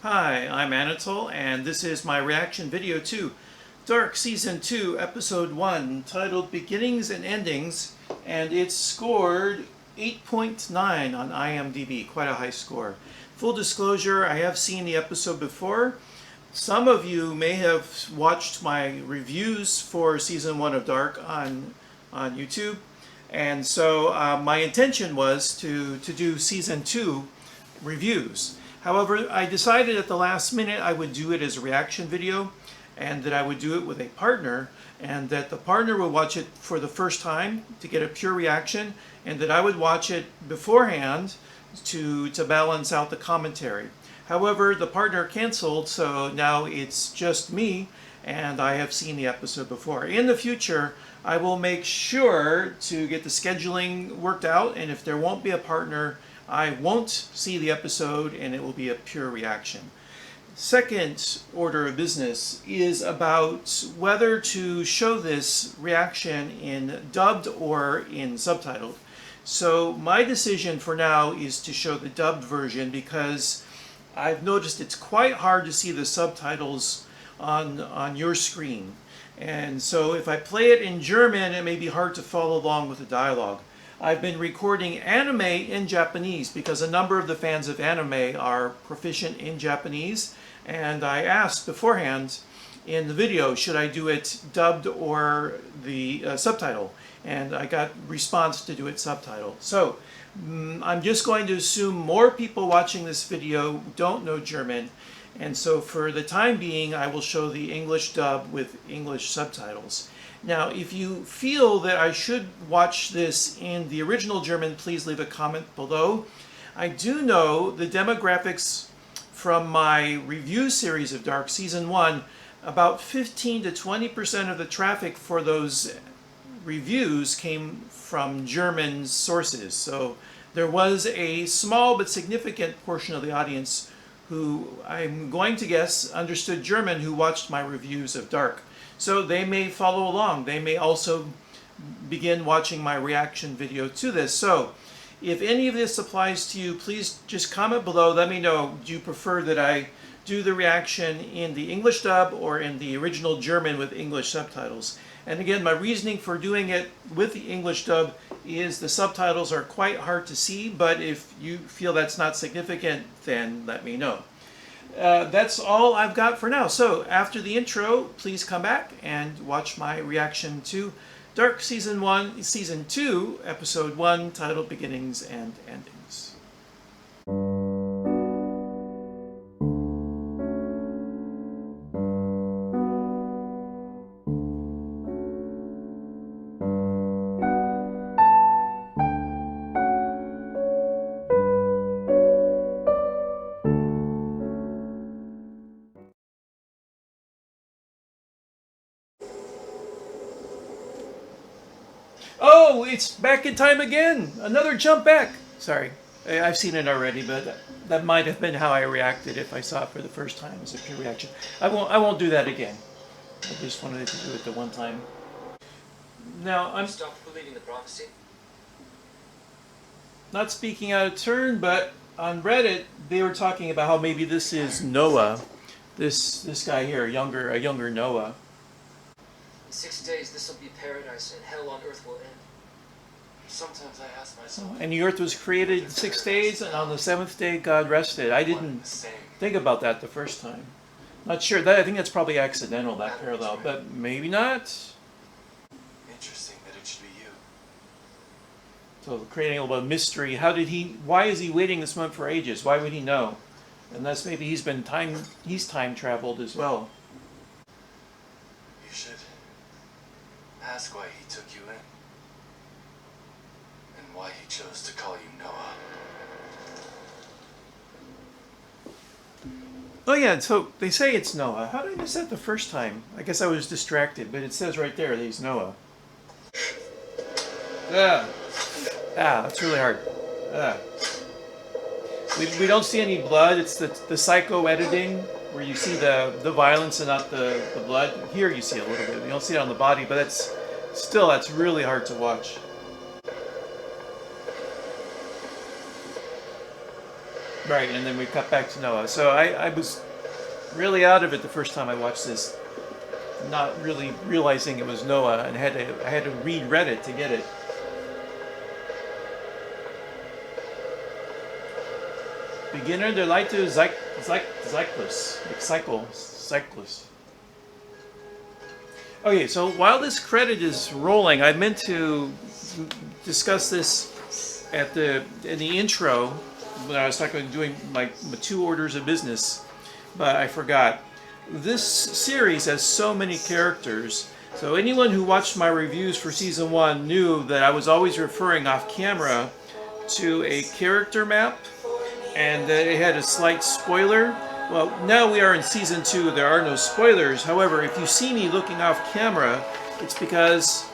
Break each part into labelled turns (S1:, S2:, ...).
S1: Hi, I'm Anatole, and this is my reaction video to Dark Season 2, Episode 1, titled Beginnings and Endings, and it's scored 8.9 on IMDb, quite a high score. Full disclosure, I have seen the episode before. Some of you may have watched my reviews for Season 1 of Dark on YouTube, and so my intention was to do Season 2 reviews. However, I decided at the last minute I would do it as a reaction video and that I would do it with a partner and that the partner would watch it for the first time to get a pure reaction and that I would watch it beforehand to balance out the commentary. However, the partner canceled, so now it's just me and I have seen the episode before. In the future, I will make sure to get the scheduling worked out, and if there won't be a partner, I won't see the episode and it will be a pure reaction. Second order of business is about whether to show this reaction in dubbed or in subtitled. So my decision for now is to show the dubbed version because I've noticed it's quite hard to see the subtitles on your screen. And so if I play it in German, it may be hard to follow along with the dialogue. I've been recording anime in Japanese because a number of the fans of anime are proficient in Japanese, and I asked beforehand in the video, should I do it dubbed or the subtitle? And I got response to do it subtitle. So I'm just going to assume more people watching this video don't know German, and so for the time being I will show the English dub with English subtitles. Now, if you feel that I should watch this in the original German, please leave a comment below. I do know the demographics from my review series of Dark Season 1. About 15 to 20% of the traffic for those reviews came from German sources. So there was a small but significant portion of the audience who I'm going to guess understood German who watched my reviews of Dark. So they may follow along. They may also begin watching my reaction video to this. So if any of this applies to you, please just comment below. Let me know, do you prefer that I do the reaction in the English dub or in the original German with English subtitles? And again, my reasoning for doing it with the English dub is the subtitles are quite hard to see, but if you feel that's not significant, then let me know. That's all I've got for now. So after the intro, please come back and watch my reaction to Dark Season 2, Episode 1, titled Beginnings and Endings. Oh, it's back in time again! Another jump back! Sorry, I've seen it already, but that might have been how I reacted if I saw it for the first time as a pure reaction. I won't do that again. I just wanted to do it the one time. Now, I'm
S2: stopped believing the prophecy.
S1: Not speaking out of turn, but on Reddit they were talking about how maybe this is Noah, this guy here, a younger Noah.
S2: In 6 days, this will be paradise, and hell on earth will end. Sometimes I ask myself.
S1: And the earth was created in 6 days, and on the seventh day God rested. I didn't think about that the first time. Not sure. I think that's probably accidental, that parallel, but maybe not.
S3: Interesting that it should be you.
S1: So creating a little bit of mystery. Why is he waiting this month for ages? Why would he know? Unless maybe he's time traveled as well.
S3: You should ask why he took you in. And why he chose to call you Noah.
S1: Oh yeah, so they say it's Noah. How did I miss that the first time? I guess I was distracted, but it says right there that he's Noah. That's really hard. We don't see any blood. It's the psycho editing where you see the violence and not the blood. Here you see a little bit. You don't see it on the body, but that's really hard to watch. Right, and then we cut back to Noah. So I was really out of it the first time I watched this, not really realizing it was Noah, and I had to read Reddit to get it. Beginner delighted cyclist. Okay, so while this credit is rolling, I meant to discuss this in the intro when I was talking about doing my 2 orders of business, but I forgot. This series has so many characters. So anyone who watched my reviews for season 1 knew that I was always referring off camera to a character map, and that it had a slight spoiler. Well, now we are in season 2, there are no spoilers. However, if you see me looking off camera, it's because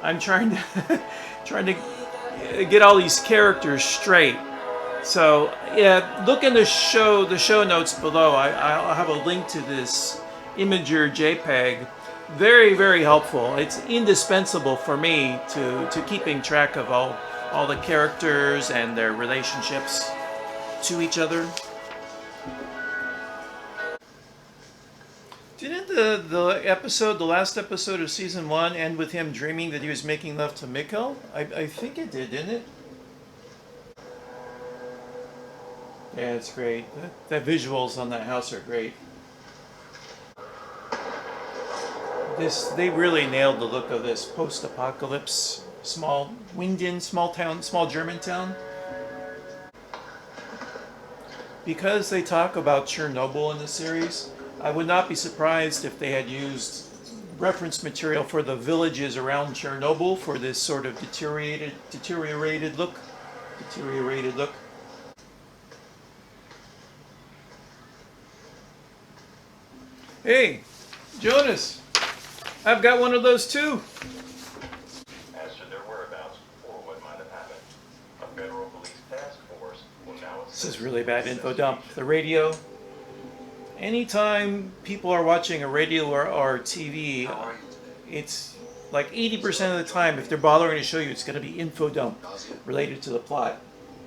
S1: I'm trying to get all these characters straight. So yeah, look in the show notes below. I'll have a link to this Imager JPEG. Very, very helpful. It's indispensable for me to keeping track of all the characters and their relationships to each other. Didn't the last episode of season 1 end with him dreaming that he was making love to Mikkel? I think it did, didn't it? Yeah, it's great. The visuals on that house are great. They really nailed the look of this post-apocalypse, small town, small German town. Because they talk about Chernobyl in the series, I would not be surprised if they had used reference material for the villages around Chernobyl for this sort of deteriorated look. Hey, Jonas, I've got one of those too.
S4: As to their whereabouts or what might have happened, a federal police task force will now assist.
S1: This is really bad info dump. The radio. Anytime people are watching a radio or TV, it's like 80% of the time, if they're bothering to show you, it's going to be info dump related to the plot.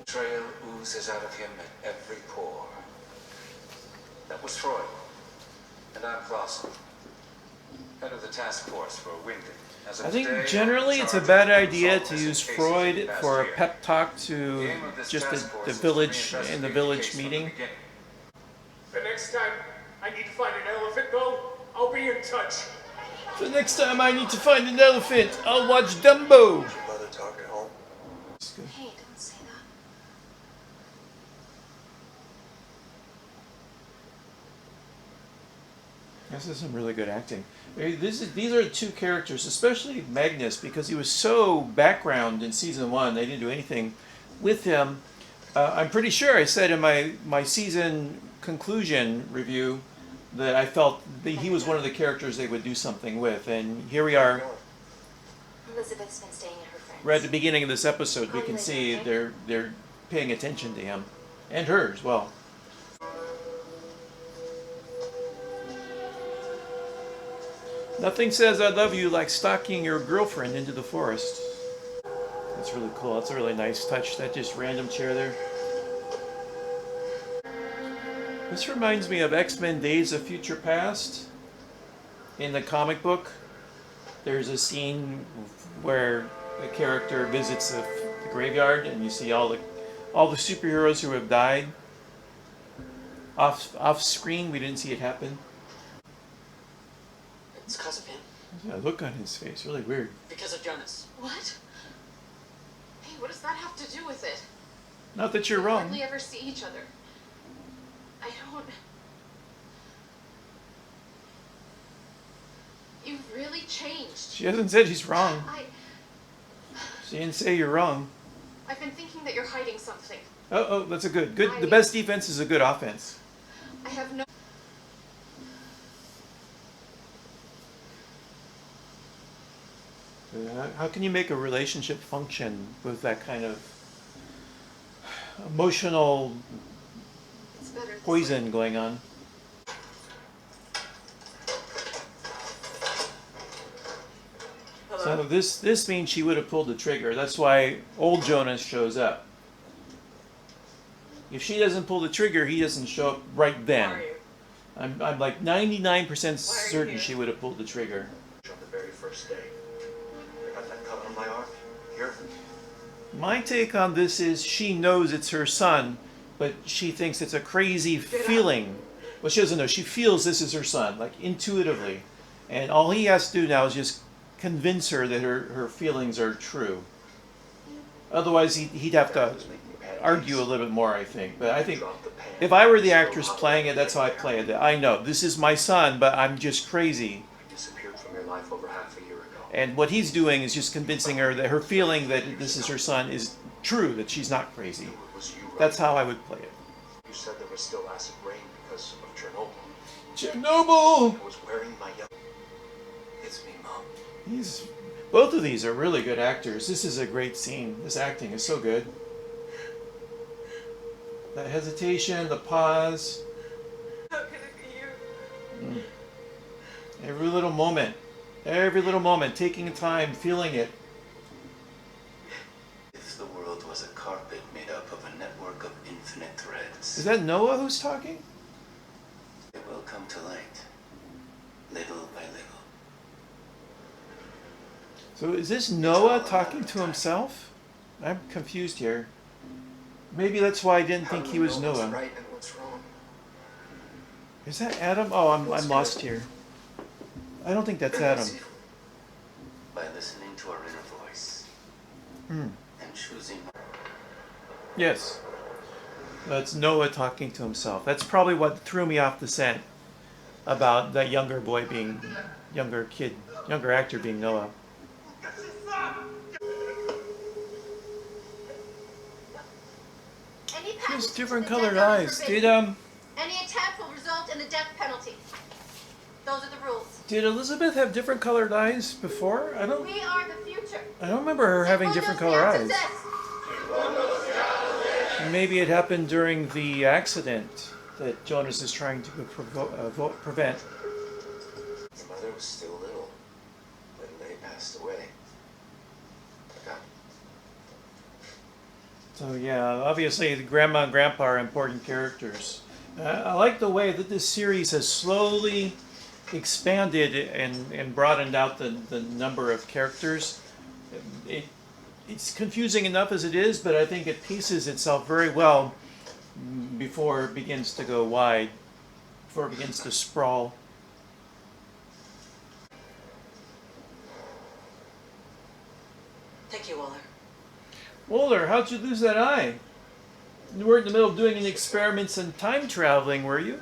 S2: Trail oozes out of him at every pore. That was Freud. And I'm Clausen, head of the task force for Winden. As of
S1: I think
S2: today,
S1: generally
S2: I'm
S1: it's a
S2: charged
S1: bad
S2: with
S1: idea
S2: assault
S1: to
S2: as
S1: use
S2: in cases
S1: Freud
S2: of past
S1: for a
S2: year.
S1: pep talk
S2: The
S1: to
S2: aim of this
S1: just
S2: task force
S1: the
S2: is to
S1: village in the
S2: reinvestigate
S1: village
S2: case from the
S1: meeting.
S2: beginning.
S5: The next time I need to find an elephant, though, I'll be in touch.
S1: The next time I need to find an elephant, I'll watch Dumbo.
S3: Did your mother talk at home?
S6: Hey, don't say that.
S1: This is some really good acting. These are 2 characters, especially Magnus, because he was so background in season 1. They didn't do anything with him. I'm pretty sure I said in my season conclusion review that I felt that he was one of the characters they would do something with, and here we are.
S6: Elizabeth's been staying at her friend's.
S1: Right at the beginning of this episode, we can see they're paying attention to him, and her as well. Nothing says I love you like stalking your girlfriend into the forest. That's really cool. That's a really nice touch. That just random chair there. This reminds me of X-Men Days of Future Past. In the comic book, there's a scene where the character visits the graveyard, and you see all the superheroes who have died. Off screen, we didn't see it happen.
S2: It's because of him.
S1: Yeah, look on his face, really weird.
S2: Because of Jonas.
S6: What? Hey, what does that have to do with it?
S1: Not that you're
S6: We
S1: wrong.
S6: hardly ever see each other. I don't... You've really changed.
S1: She hasn't said he's wrong. She didn't say you're wrong.
S6: I've been thinking that you're hiding something.
S1: Oh, that's a good. The best defense is a good offense.
S6: I have no...
S1: How can you make a relationship function with that kind of emotional
S6: It's better this way.
S1: poison going on? So this means she would have pulled the trigger. That's why old Jonas shows up. If she doesn't pull the trigger, he doesn't show up right
S6: Why
S1: then.
S6: are you?
S1: I'm like 99%
S6: you
S1: certain
S6: here?
S1: she would have pulled the trigger.
S3: On the very first day. I got that cut on my arm. Here.
S1: My take on this is she knows it's her son, but she thinks it's a crazy feeling. Well, she doesn't know. She feels this is her son, like intuitively. And all he has to do now is just convince her that her feelings are true. Otherwise, he'd have to argue a little bit more, I think. But I think if I were the actress playing it, that's how I play it. I know, this is my son, but I'm just crazy.
S3: Disappeared from your life over half a year ago.
S1: And what he's doing is just convincing her that her feeling that this is her son is true, that she's not crazy.
S3: It was you, right?
S1: That's how I would play it.
S3: You said there was still acid rain because of Chernobyl.
S1: Chernobyl!
S3: I was wearing my yellow. It's me, Mom.
S1: Both of these are really good actors. This is a great scene. This acting is so good. The hesitation, the pause,
S6: How can it be you?
S1: every little moment, taking time, feeling it.
S3: If the world was a carpet made up of a network of infinite threads,
S1: Is that Noah who's talking?
S3: it will come to light, little by little.
S1: So is this Noah talking to himself? I'm confused here. Maybe that's why I didn't think he was
S3: What's
S1: Noah.
S3: right and what's wrong?
S1: Is that Adam? Oh, I'm lost here. I don't think that's Adam.
S3: By listening to our inner voice
S1: Hmm.
S3: and choosing.
S1: Yes. That's Noah talking to himself. That's probably what threw me off the scent about that younger actor being Noah.
S7: Any
S1: He has
S7: passage
S1: different
S7: to the
S1: colored
S7: death zone
S1: eyes.
S7: is forbidden.
S1: Did
S7: Any attack will result in the death penalty. Those are the rules.
S1: Elizabeth have different colored eyes before? I don't
S7: We are the future.
S1: remember her having
S7: Simple
S1: different
S7: does
S1: color
S7: not
S1: eyes.
S7: exist.
S1: Maybe it happened during the accident that Jonas is trying to prevent.
S3: Your mother was still little when they passed away. Forgot.
S1: So yeah, obviously the grandma and grandpa are important characters. I like the way that this series has slowly expanded and broadened out the number of characters. It's confusing enough as it is, but I think it pieces itself very well before it begins to go wide, before it begins to sprawl.
S6: Thank you, Waller.
S1: Walter, how'd you lose that eye? You weren't in the middle of doing any experiments in time traveling, were you?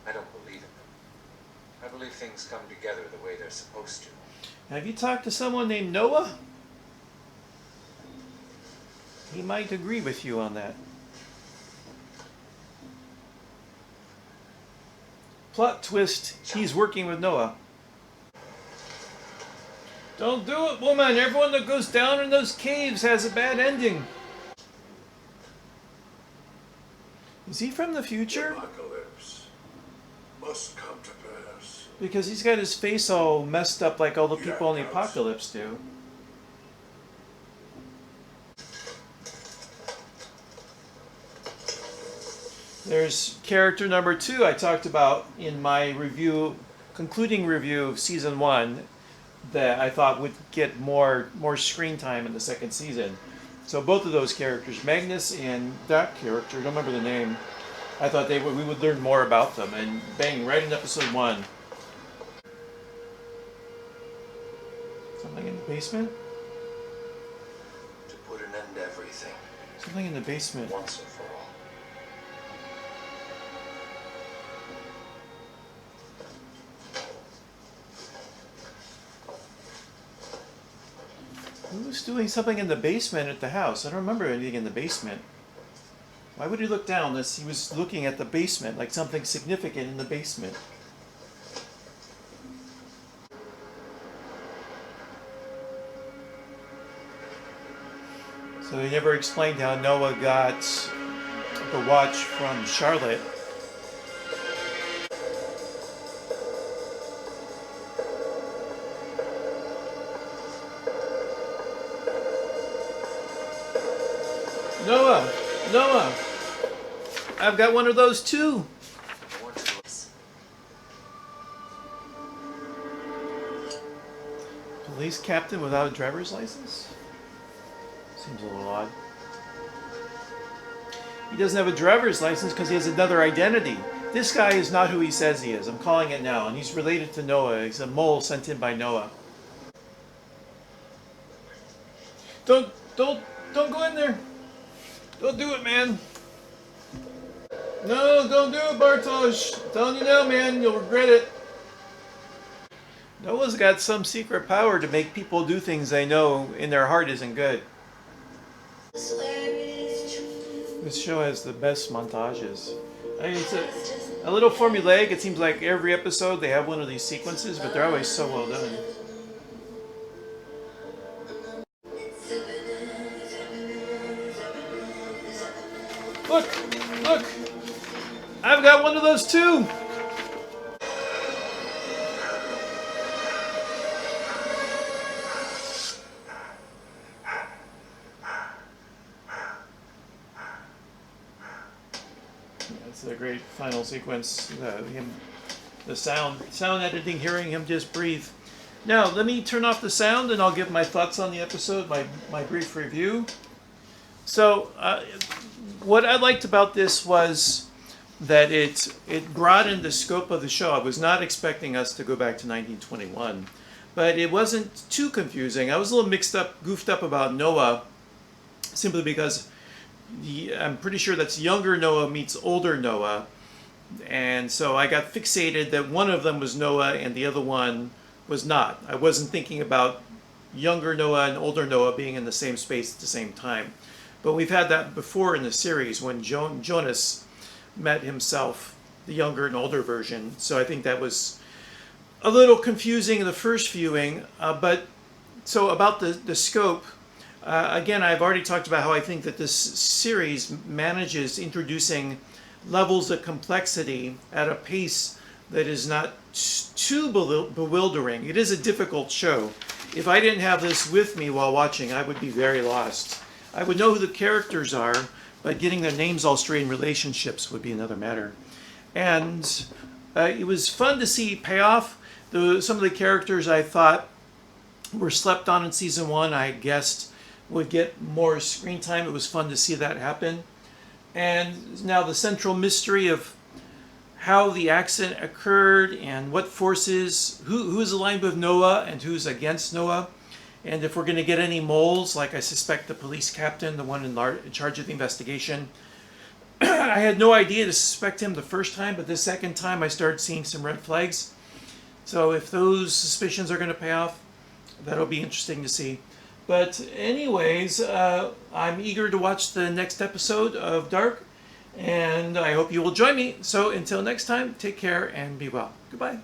S2: I don't believe it. I believe things come together the way they're supposed to.
S1: Have you talked to someone named Noah? He might agree with you on that. Plot twist, he's working with Noah. Don't do it, woman! Everyone that goes down in those caves has a bad ending. Is he from the future?
S8: Apocalypse must come to pass.
S1: Because he's got his face all messed up like all the people in the
S8: Jackhouse.
S1: apocalypse do. There's character number 2 I talked about in my concluding review of season 1 that I thought would get more screen time in the second season. So both of those characters, Magnus and that character, I don't remember the name, I thought we would learn more about them, and bang, right in episode 1. Something in the basement?
S3: To put an end to everything,
S1: Something in the basement.
S3: once and for all.
S1: Who was doing something in the basement at the house? I don't remember anything in the basement. Why would he look down unless he was looking at the basement, like something significant in the basement? So they never explained how Noah got the watch from Charlotte. Noah! I've got one of those too.
S2: I want to.
S1: Police captain without a driver's license? Seems a little odd. He doesn't have a driver's license because he has another identity. This guy is not who he says he is. I'm calling it now. And he's related to Noah. He's a mole sent in by Noah. Don't go in there. Don't do it, man. No, don't do it, Bartosz. I'm telling you now, man. You'll regret it. Noah's got some secret power to make people do things they know in their heart isn't good. This show has the best montages. I mean, it's a little formulaic. It seems like every episode they have one of these sequences, but they're always so well done. Look! Look! I've got one of those too! That's a great final sequence. The sound editing, hearing him just breathe. Now, let me turn off the sound and I'll give my thoughts on the episode, my brief review. So, what I liked about this was that it broadened the scope of the show. I was not expecting us to go back to 1921, but it wasn't too confusing. I was a little goofed up about Noah, simply because I'm pretty sure that's younger Noah meets older Noah, and so I got fixated that one of them was Noah and the other one was not. I wasn't thinking about younger Noah and older Noah being in the same space at the same time. But we've had that before in the series when Jonas met himself, the younger and older version. So I think that was a little confusing in the first viewing. But so about the scope, again, I've already talked about how I think that this series manages introducing levels of complexity at a pace that is not too bewildering. It is a difficult show. If I didn't have this with me while watching, I would be very lost. I would know who the characters are, but getting their names all straight in relationships would be another matter. And it was fun to see payoff. Some of the characters I thought were slept on in season 1, I guessed would get more screen time. It was fun to see that happen. And now the central mystery of how the accident occurred and what forces, who's aligned with Noah and who's against Noah. And if we're going to get any moles, like I suspect the police captain, the one in charge of the investigation. I had no idea to suspect him the first time, but the second time I started seeing some red flags. So if those suspicions are going to pay off, that'll be interesting to see. But anyways, I'm eager to watch the next episode of Dark, and I hope you will join me. So until next time, take care and be well. Goodbye.